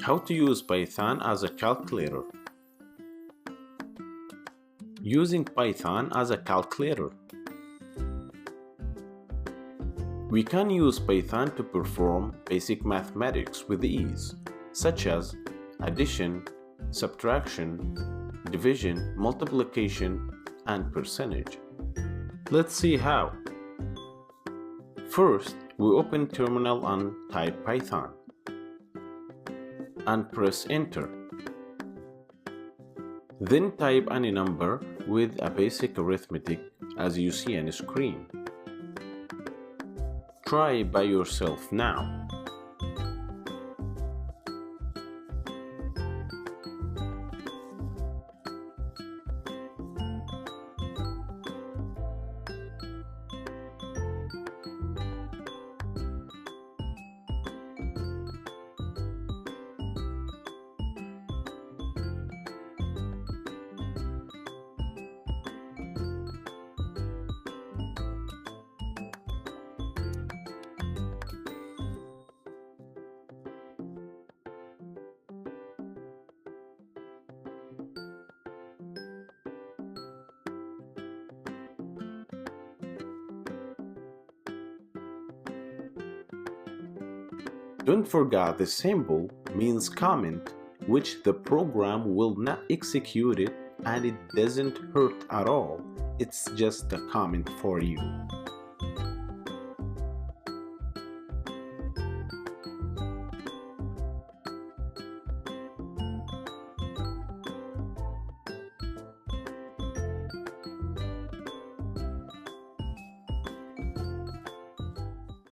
How to use Python as a calculator. Using Python as a calculator. We can use Python to perform basic mathematics with ease, such as addition, subtraction, division, multiplication, and percentage. Let's see how. First, we open terminal and type Python and press enter. Then type any number with a basic arithmetic as you see on the screen. Try by yourself now. Don't forget the symbol means comment, which the program will not execute it and it doesn't hurt at all. It's just a comment for you.